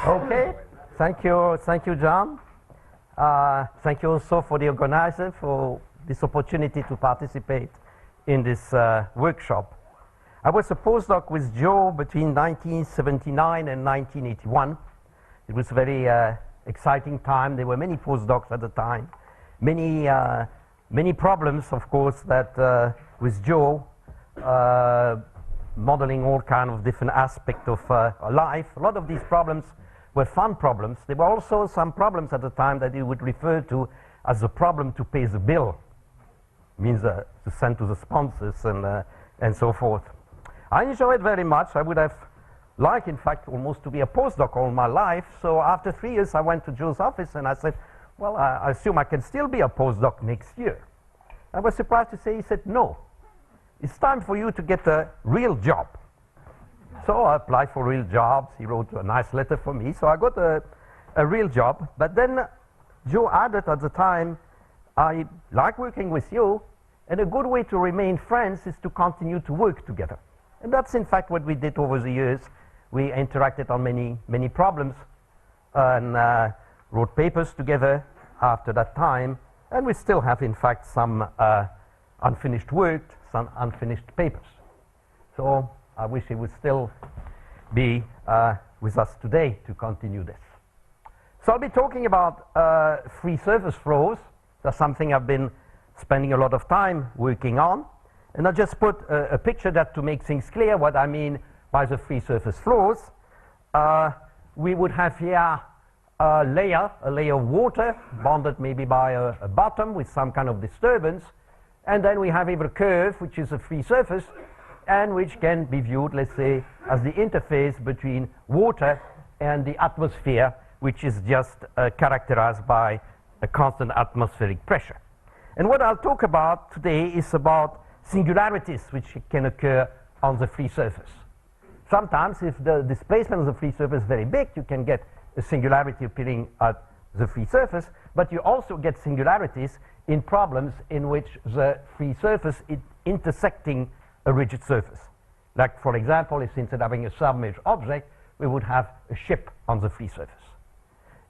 Okay, thank you, John. Thank you also for the organizer for this opportunity to participate in this workshop. I was a postdoc with Joe between 1979 and 1981. It was a very exciting time. There were many postdocs at the time. Many problems, of course, that with Joe, modeling all kind of different aspects of life. A lot of these problems were fun problems. There were also some problems at the time that he would refer to as a problem to pay the bill. Means to send to the sponsors and so forth. I enjoyed very much. I would have liked, in fact, almost to be a postdoc all my life. So after 3 years, I went to Joe's office and I said, well, I assume I can still be a postdoc next year. I was surprised to say, he said, no. It's time for you to get a real job. So I applied for real jobs. He wrote a nice letter for me. So I got a real job. But then Joe added at the time, I like working with you, and a good way to remain friends is to continue to work together. And that's in fact what we did over the years. We interacted on many problems and wrote papers together after that time. And we still have, in fact, some unfinished work, some unfinished papers. So I wish he would still be with us today to continue this. So I'll be talking about free surface flows. That's something I've been spending a lot of time working on. And I'll just put a picture that to make things clear what I mean by the free surface flows. We would have here a layer of water bounded maybe by a bottom with some kind of disturbance. And then we have a curve, which is a free surface, and which can be viewed, let's say, as the interface between water and the atmosphere, which is just characterized by a constant atmospheric pressure. And what I'll talk about today is about singularities which can occur on the free surface. Sometimes, if the displacement of the free surface is very big, you can get a singularity appearing at the free surface, but you also get singularities in problems in which the free surface is intersecting a rigid surface. Like, for example, if instead of having a submerged object, we would have a ship on the free surface.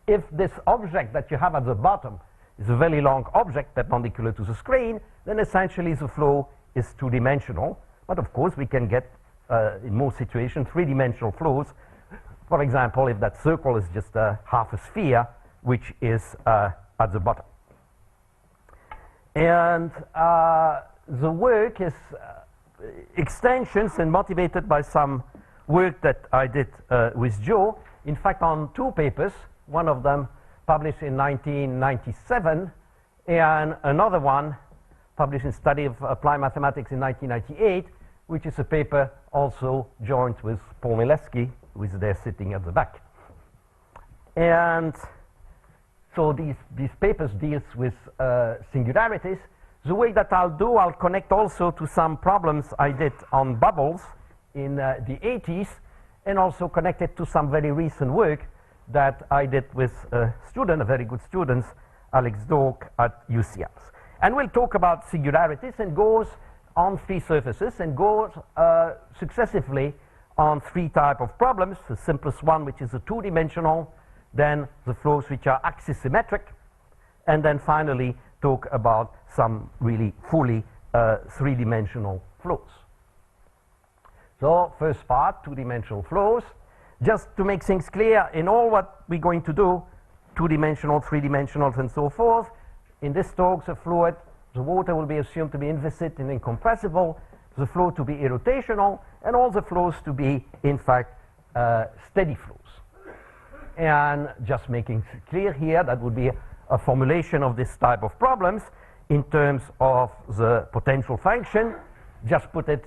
If this object that you have at the bottom is a very long object perpendicular to the screen, then essentially the flow is two-dimensional. But of course, we can get, in most situations, three-dimensional flows. For example, if that circle is just half a sphere, which is at the bottom. And the work is extensions and motivated by some work that I did with Joe. In fact, on two papers, one of them published in 1997, and another one published in Study of Applied Mathematics in 1998, which is a paper also joint with Paul Milewski, who is there sitting at the back. And so these papers deals with singularities. The way that I'll connect also to some problems I did on bubbles in the 80s, and also connected to some very recent work that I did with a student, a very good student, Alex Dork at UCL. And we'll talk about singularities and goes on free surfaces and goes successively on three types of problems. The simplest one, which is a two-dimensional, then the flows which are axisymmetric, and then finally talk about some really fully three-dimensional flows. So first part, two-dimensional flows. Just to make things clear, in all what we're going to do, two-dimensional, three-dimensionals, and so forth, in this talk, the fluid, the water will be assumed to be inviscid and incompressible, the flow to be irrotational, and all the flows to be, in fact, steady flows. And just making clear here, that would be a formulation of this type of problems in terms of the potential function. Just put it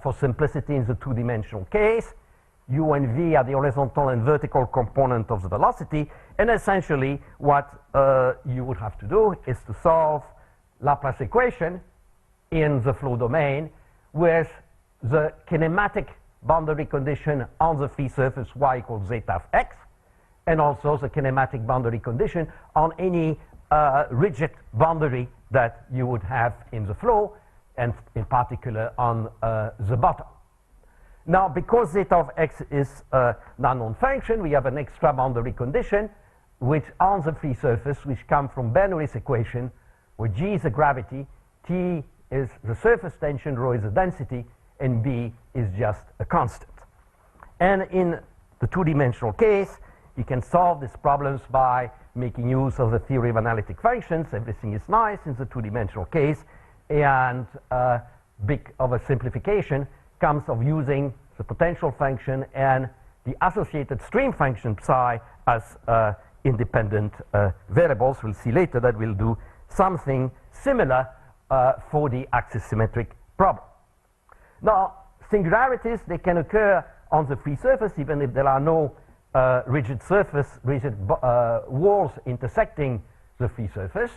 for simplicity in the two-dimensional case. U and V are the horizontal and vertical component of the velocity, and essentially what you would have to do is to solve Laplace equation in the flow domain with the kinematic boundary condition on the free surface y equals zeta of x, and also the kinematic boundary condition on any rigid boundary that you would have in the flow, and in particular on the bottom. Now, because zeta of x is an unknown function, we have an extra boundary condition, which on the free surface, which come from Bernoulli's equation, where G is the gravity, T is the surface tension, rho is the density, and B is just a constant. And in the two-dimensional case, you can solve these problems by making use of the theory of analytic functions. Everything is nice in the two-dimensional case, and big of a simplification comes of using the potential function and the associated stream function psi as independent variables. We'll see later that we'll do something similar for the axis-symmetric problem. Now, singularities, they can occur on the free surface even if there are no rigid walls intersecting the free surface.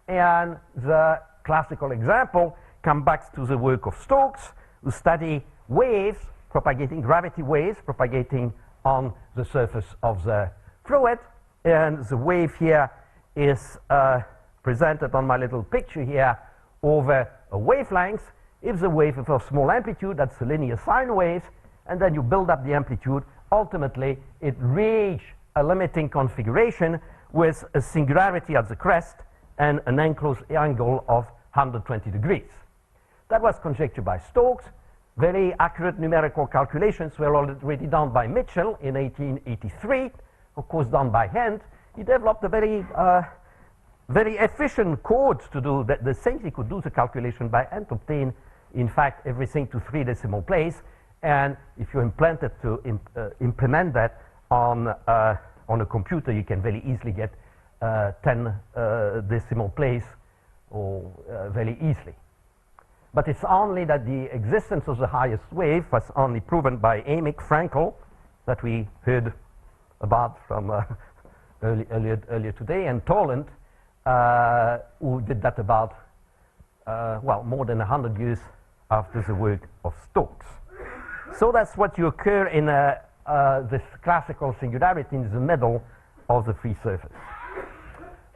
And the classical example comes back to the work of Stokes, who study waves, gravity waves propagating on the surface of the fluid. And the wave here is presented on my little picture here over a wavelength. If the wave is of small amplitude, that's a linear sine wave, and then you build up the amplitude. Ultimately, it reaches a limiting configuration with a singularity at the crest and an enclosed angle of 120 degrees. That was conjectured by Stokes. Very accurate numerical calculations were already done by Mitchell in 1883, of course done by hand. He developed a very efficient code to do the things. He could do the calculation by hand, obtain, in fact, everything to 3 decimal place. And if you implement that on a computer, you can very easily get 10 decimal place or very easily. But it's only that the existence of the highest wave was only proven by Amick Frankel, that we heard about from earlier today, and Toland, who did that about, more than 100 years after the work of Stokes. So that's what you occur in this classical singularity in the middle of the free surface.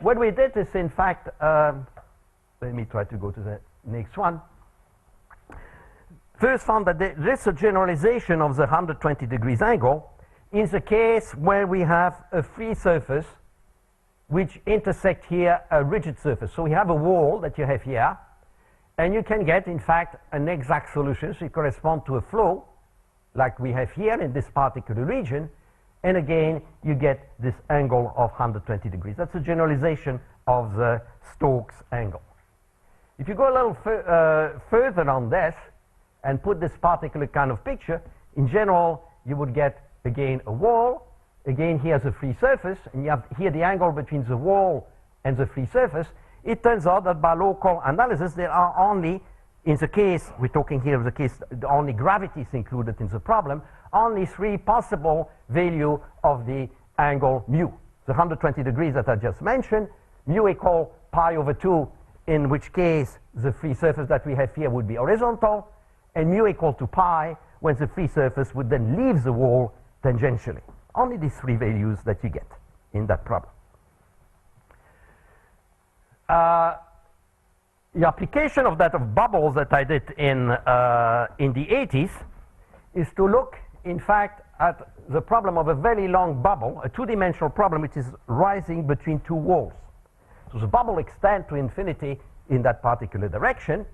What we did is, in fact, let me try to go to the next one. First found that there is a generalization of the 120 degrees angle in the case where we have a free surface which intersect here a rigid surface. So we have a wall that you have here, and you can get, in fact, an exact solution. So it corresponds to a flow like we have here in this particular region, and again you get this angle of 120 degrees. That's a generalization of the Stokes angle. If you go a little further on this and put this particular kind of picture, in general you would get again a wall, again here's a free surface, and you have here the angle between the wall and the free surface. It turns out that by local analysis there are only, in the case, we're talking here of the case, only gravity is included in the problem, only 3 possible value of the angle mu. The 120 degrees that I just mentioned, mu equal pi over 2, in which case the free surface that we have here would be horizontal, and mu equal to pi when the free surface would then leave the wall tangentially. Only these 3 values that you get in that problem. The application of that of bubbles that I did in the 80s is to look, in fact, at the problem of a very long bubble, a 2-dimensional problem which is rising between 2 walls. So the bubble extends to infinity in that particular direction,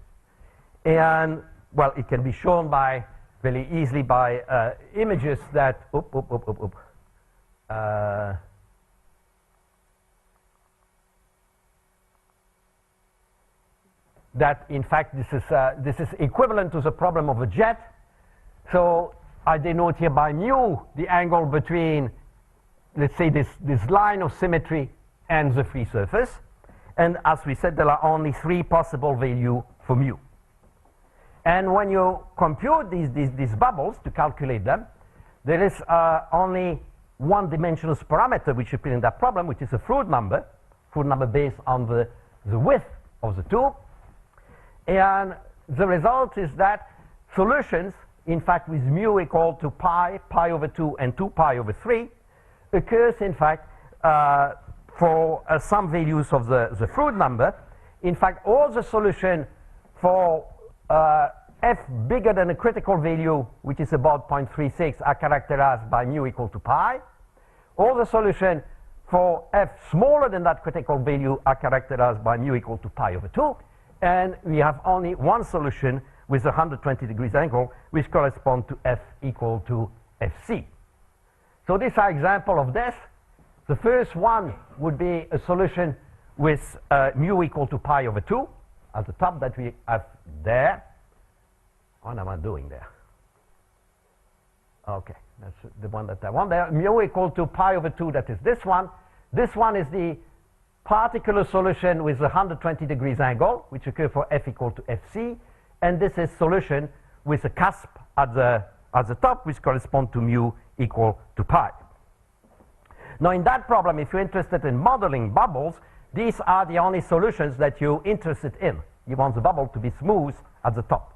and, well, it can be shown by very easily by images that that in fact this is equivalent to the problem of a jet. So I denote here by mu the angle between, let's say, this line of symmetry and the free surface. And as we said, there are only 3 possible values for mu. And when you compute these bubbles to calculate them, there is only one dimensional parameter which appears in that problem, which is a Froude number based on the width of the tube. And the result is that solutions, in fact, with mu equal to pi over 2, and 2 pi over 3, occurs, in fact, for some values of the Froude number. In fact, all the solution for f bigger than a critical value, which is about 0.36, are characterized by mu equal to pi. All the solutions for f smaller than that critical value are characterized by mu equal to pi over 2. And we have only one solution with a 120 degrees angle, which corresponds to f equal to fc. So these are examples of this. The first one would be a solution with mu equal to pi over 2 at the top that we have there. What am I doing there? Okay, that's the one that I want there. Mu equal to pi over 2, that is this one. This one is the particular solution with a 120 degrees angle, which occurs for f equal to fc. And this is solution with a cusp at the top, which corresponds to mu equal to pi. Now, in that problem, if you're interested in modeling bubbles, these are the only solutions that you're interested in. You want the bubble to be smooth at the top.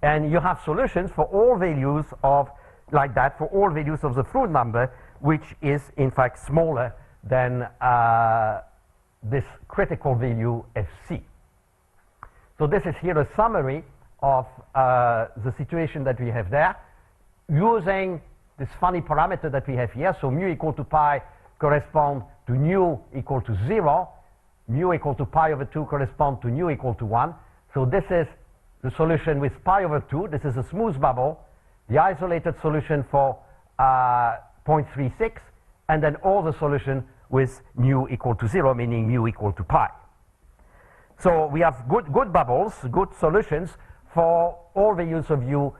And you have solutions for all values of, like that, for all values of the fluid number, which is, in fact, smaller than this critical value fc. So this is here a summary of the situation that we have there, using this funny parameter that we have here. So mu equal to pi corresponds to nu equal to 0. Mu equal to pi over 2 corresponds to nu equal to 1. So this is the solution with pi over 2. This is a smooth bubble. The isolated solution for 0.36. And then all the solution with mu equal to 0, meaning mu equal to pi. So we have good bubbles, good solutions for all values of u,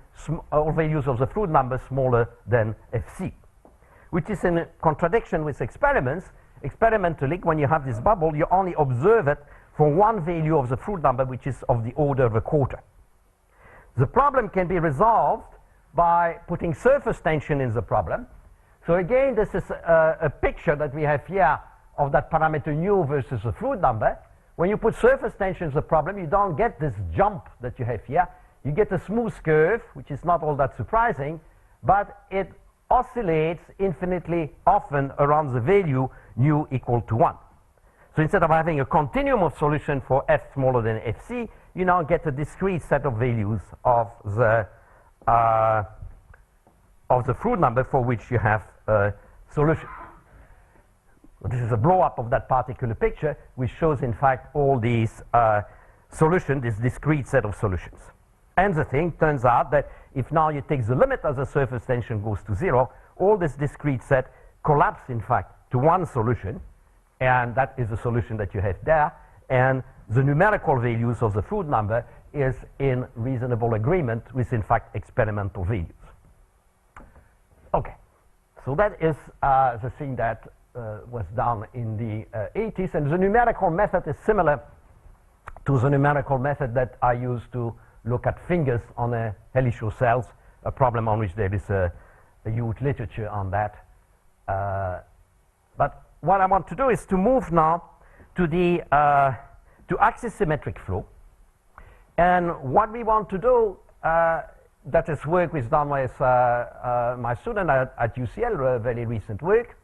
all values of the fluid number smaller than fc, which is in contradiction with experiments. Experimentally, when you have this bubble, you only observe it for one value of the fluid number, which is of the order of a quarter. The problem can be resolved by putting surface tension in the problem. So again, this is a picture that we have here of that parameter nu versus the fluid number. When you put surface tension in the problem, you don't get this jump that you have here. You get a smooth curve, which is not all that surprising, but it oscillates infinitely often around the value nu equal to 1. So instead of having a continuum of solution for f smaller than fc, you now get a discrete set of values of the fluid number for which you have a solution. This is a blow-up of that particular picture, which shows, in fact, all these solutions, this discrete set of solutions. And the thing turns out that if now you take the limit as the surface tension goes to 0, all this discrete set collapses, in fact, to one solution, and that is the solution that you have there. And the numerical values of the fluid number is in reasonable agreement with, in fact, experimental values. Okay, so that is the thing that was done in the 80s, and the numerical method is similar to the numerical method that I used to look at fingers on helical cells, a problem on which there is a huge literature on that. But what I want to do is to move now to the to axis-symmetric flow, and what we want to do. That is work was done with my student at UCL, very recent work.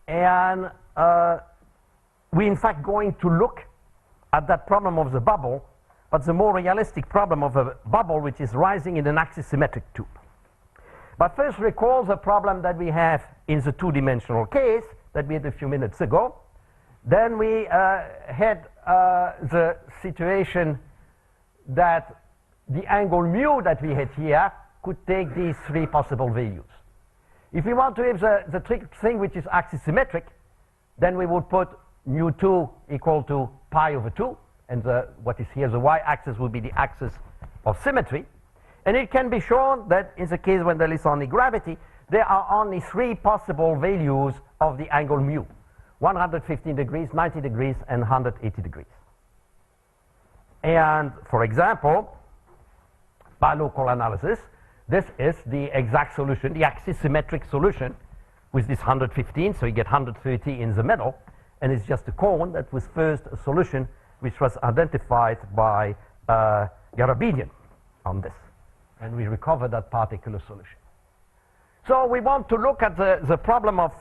And we're in fact going to look at that problem of the bubble, but the more realistic problem of a bubble which is rising in an axis-symmetric tube. But first recall the problem that we have in the two-dimensional case that we had a few minutes ago. Then we had the situation that the angle mu that we had here could take these three possible values. If we want to have the thing which is axis-symmetric, then we would put mu2 equal to pi over 2, and what is here, the y-axis, will be the axis of symmetry. And it can be shown that in the case when there is only gravity, there are only three possible values of the angle mu: 115 degrees, 90 degrees, and 180 degrees. And for example, by local analysis, this is the exact solution, the axis-symmetric solution with this 115, so you get 130 in the middle, and it's just a cone that was first a solution which was identified by Garabedian on this, and we recovered that particular solution. So we want to look at the problem of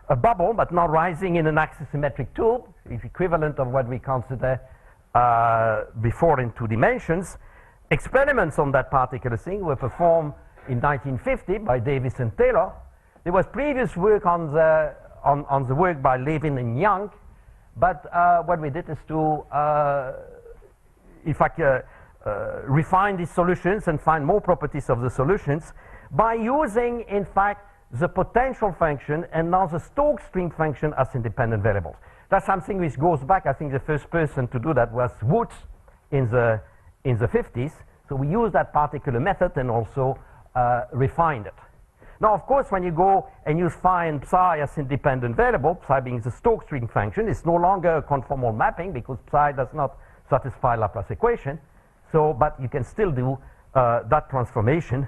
a bubble, but not rising in an axis-symmetric tube, the equivalent of what we consider before in two dimensions. experiments on that particular thing were performed in 1950 by Davis and Taylor. There was previous work on the work by Levin and Young, but what we did is to, in fact, refine these solutions and find more properties of the solutions by using, in fact, the potential function and now the Stokes stream function as independent variables. That's something which goes back. I think the first person to do that was Woods in the 50s. So we used that particular method and also refined it. Now, of course, when you go and use phi and psi as independent variable, psi being the Stokes stream function, it's no longer a conformal mapping because psi does not satisfy Laplace equation. So, but you can still do that transformation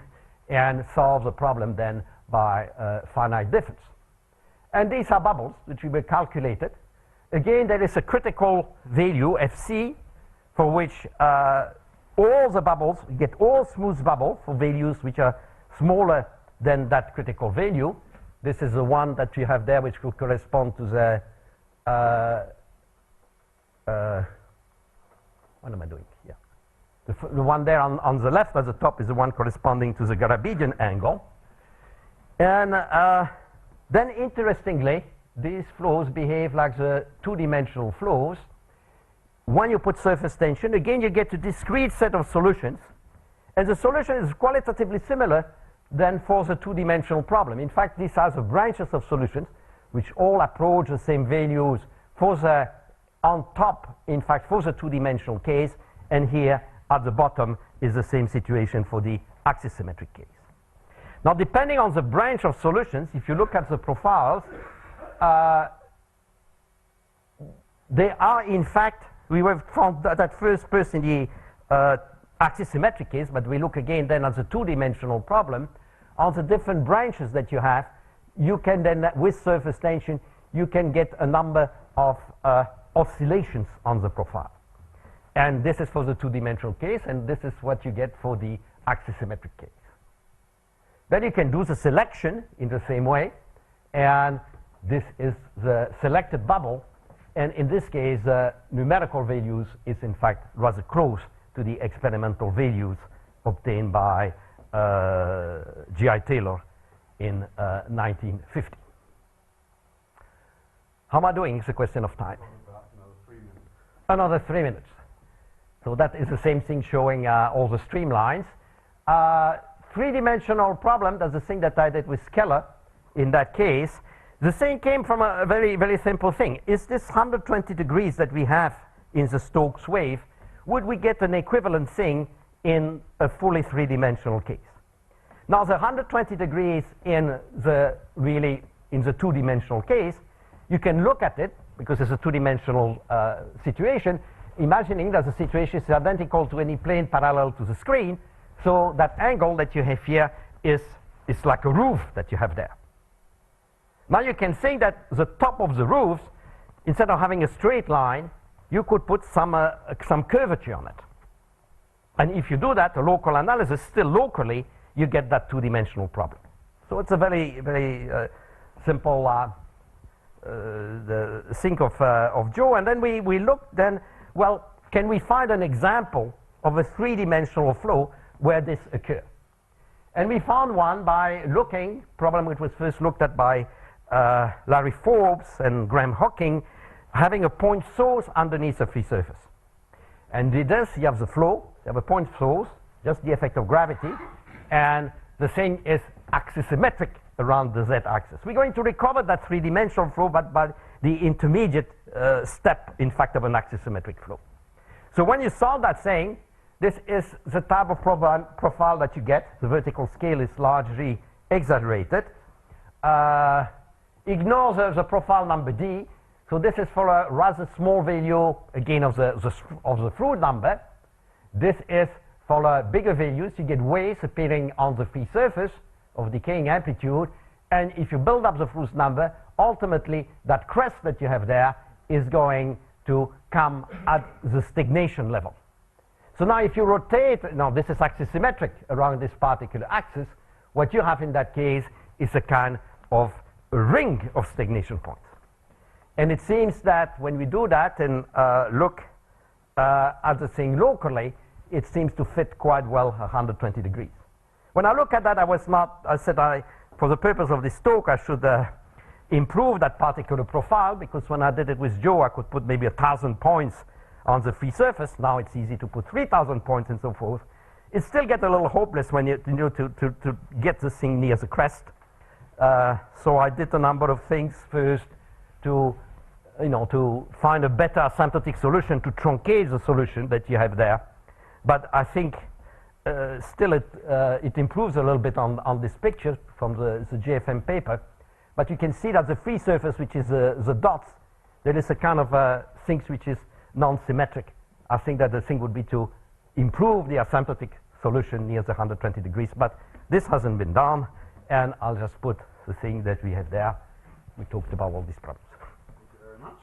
and solve the problem then by finite difference. And these are bubbles which we were calculated. Again, there is a critical value, Fc, for which all the bubbles, you get all smooth bubbles for values which are smaller than that critical value. This is the one that you have there, which will correspond to the, what am I doing? Yeah. The one there on the left at the top is the one corresponding to the Garabedian angle. And then, interestingly, these flows behave like the two-dimensional flows. When you put surface tension, again, you get a discrete set of solutions. And the solution is qualitatively similar than for the two-dimensional problem. In fact, these are the branches of solutions which all approach the same values for the on top, in fact, for the two-dimensional case. And here at the bottom is the same situation for the axisymmetric case. Now, depending on the branch of solutions, if you look at the profiles, they are, in fact, we were found that first in the axisymmetric case, but we look again then at the two-dimensional problem. On the different branches that you have, you can then, with surface tension, you can get a number of oscillations on the profile. And this is for the two-dimensional case, and this is what you get for the axisymmetric case. Then you can do the selection in the same way, and this is the selected bubble, and in this case, numerical values is in fact rather close to the experimental values obtained by G.I. Taylor in 1950. How am I doing? It's a question of time. Another 3 minutes. Another 3 minutes. So that is the same thing showing all the streamlines. Three-dimensional problem, that's the thing that I did with Keller in that case. The thing came from a very, very simple thing. Is this 120 degrees that we have in the Stokes wave, would we get an equivalent thing in a fully three-dimensional case? Now, the 120 degrees in the two-dimensional case, you can look at it, because it's a two-dimensional situation, imagining that the situation is identical to any plane parallel to the screen, so that angle that you have here is like a roof that you have there. Now you can say that the top of the roofs, instead of having a straight line, you could put some curvature on it. And if you do that, a local analysis, still locally, you get that two-dimensional problem. So it's a very, very simple the think of Joe. And then we looked then, well, can we find an example of a three-dimensional flow where this occurs? And we found one by looking, problem which was first looked at by Larry Forbes and Graham Hocking, having a point source underneath a free surface. And with this, you have the flow, you have a point source, just the effect of gravity, and the thing is axisymmetric around the z-axis. We're going to recover that three-dimensional flow, but by the intermediate step, in fact, of an axisymmetric flow. So when you solve that thing, this is the type of profile that you get. The vertical scale is largely exaggerated. Ignore the profile number D. So this is for a rather small value, again, of the fluid number. This is for bigger values. You get waves appearing on the free surface of decaying amplitude. And if you build up the fluid number, ultimately, that crest that you have there is going to come at the stagnation level. So now if you rotate, now this is axisymmetric around this particular axis, what you have in that case is a kind of a ring of stagnation points. And it seems that when we do that and look at the thing locally, it seems to fit quite well 120 degrees. When I look at that, I said for the purpose of this talk, I should improve that particular profile, because when I did it with Joe, I could put maybe 1,000 points on the free surface. Now it's easy to put 3,000 points and so forth. It still gets a little hopeless when you know, to get the thing near the crest. So I did a number of things first to find a better asymptotic solution to truncate the solution that you have there. But I think still it improves a little bit on this picture from the JFM paper. But you can see that the free surface, which is the dots, there is a kind of things which is non-symmetric. I think that the thing would be to improve the asymptotic solution near the 120 degrees. But this hasn't been done. And I'll just put the thing that we have there. We talked about all these problems. Thank you very much.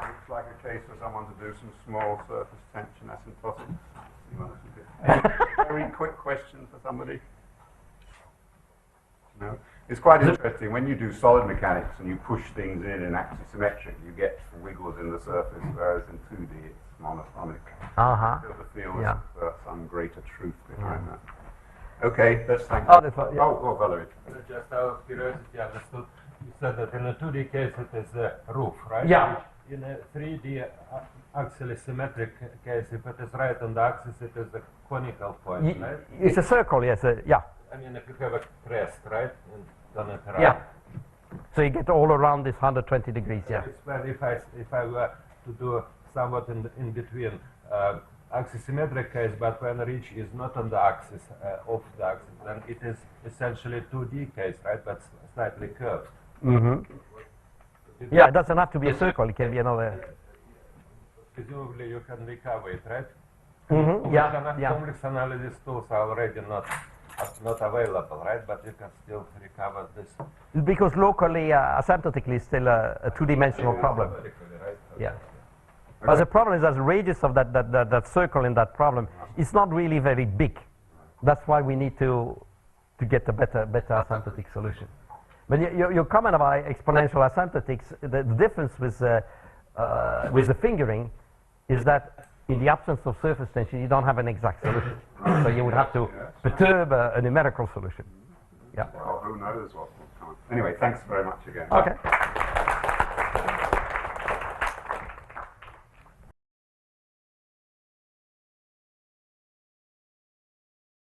Looks like a case for someone to do some small surface tension asymptotics. Very quick question for somebody. No? It's quite interesting. When you do solid mechanics and you push things in axisymmetric, you get wiggles in the surface, whereas in 2D it's monotonic. The feel of some greater truth behind that. Okay, let's thank you. Valerie. Just out of curiosity, I understood you said that in a 2D case it is the roof, right? Yeah. In a 3D axially symmetric case, if it is right on the axis, it is the conical point, right? It's a circle, yes. Yeah. I mean, if you have a crest, right? And done it right. Yeah. So you get all around this 120 degrees, yeah. It's well, if I were to do somewhat in between axisymmetric case, but when the ridge is not on the axis, off the axis, then it is essentially 2D case, right? But slightly curved. Yeah, it doesn't have to be a circle. It can be another. Presumably you can recover it, right? Yeah. Complex analysis tools are already not available, right? But you can still recover this. Because locally, asymptotically, is still a two-dimensional problem. Right? Yeah. But the problem is that the radius of that circle in that problem is not really very big. That's why we need to get a better asymptotic solution. But your comment about exponential asymptotics, the difference with the fingering is that in the absence of surface tension, you don't have an exact solution. So you would have to perturb a numerical solution. Yeah. Well, who knows what will come. Anyway, thanks very much again. Okay.